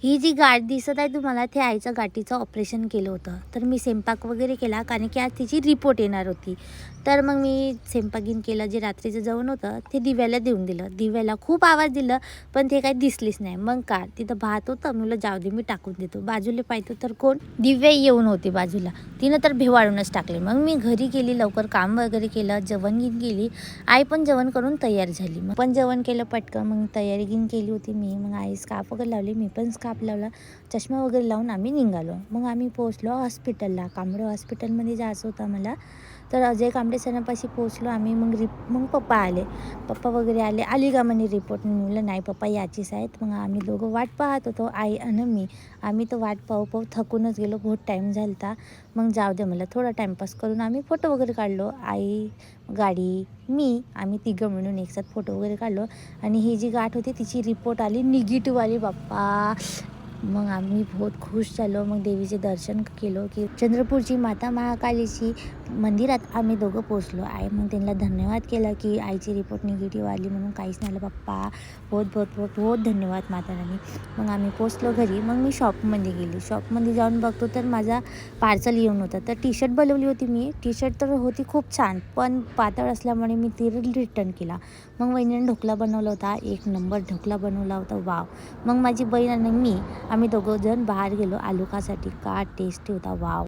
ही जी गाठ दिसत आहे तुम्हाला, ते आईच्या गाठीचं ऑपरेशन केलं होतं. तर मी स्वयंपाक वगैरे केला, कारण की आज तिची रिपोर्ट येणार होती. तर मग मी स्वयंपाकीन केलं, जे रात्रीचं जेवण होतं ते दिव्याला देऊन दिलं. दिव्याला खूप आवाज दिलं, पण ते काही दिसलीच नाही. मग का तिथं भात होतं, म्हणलं जाऊ दे मी टाकून देतो. बाजूला पाहतो तर कोण, दिव्या येऊन होती बाजूला. तिनं तर भेवाळूनच टाकले. मग मी घरी गेली, लवकर काम वगैरे केलं, जेवण घेऊन गेली. आई पण जेवण करून तयार झाली. मग पण जेवण केलं पटकन, मग तयारी घेऊन केली होती मी. मग आई स्कार्फ वगैरे लावली, मी पण स्कार्फ लावला, चष्मा वगैरे लावून आम्ही निघालो. मग आम्ही पोहोचलो हॉस्पिटलला. कांबळे हॉस्पिटलमध्ये जायचं होतं मला. तर अजय कांबळे सरांपाशी पोहोचलो आम्ही. मग पप्पा आले, पप्पा वगैरे आली का म्हणे रिपोर्ट. मी म्हटलं नाही पप्पा याचीच आहेत. मग आम्ही दोघं वाट पाहत होतो, आई आणि मी. आम्ही तर वाट पाहू थकूनच गेलो, बहुत टाईम झाला होता. मग जाऊ दे मला, थोडा टाईमपास करून आम्ही फोटो वगैरे काढलो. आई, गाडी, मी, आम्ही तिघं मिळून एकसाथ फोटो वगैरे काढलो. आणि ही जी गाठ होती तिची रिपोर्ट आली निगेटिव्ह आली बाप्पा. मग आम्ही बहुत खुश झालो. मग देवीचे दर्शन केलो, की चंद्रपूरची माता महाकालीची मंदिरात आम्ही दोघं पोचलो. आई मग त्यांना धन्यवाद केला, की आईची रिपोर्ट निगेटिव्ह आली म्हणून, काहीच नाही आलं बाप्पा, बहुत बहुत बहुत बहुत धन्यवाद माता राणी. मग आम्ही पोचलो घरी. मग मी शॉपमध्ये गेली. शॉपमध्ये जाऊन बघतो तर माझा पार्सल येऊन होता. तर टी शर्ट बोलवली होती मी. टी शर्ट तर होती खूप छान, पण पातळ असल्यामुळे मी ती रिटर्न केला. मग वहिनीने ढोकळा बनवला होता, एक नंबर ढोकळा बनवला होता, वाव. मग माझी बहीण आणि मी, आम्ही दोघं जण बाहेर गेलो आलू खासाठी. का टेस्टी होता, वाव.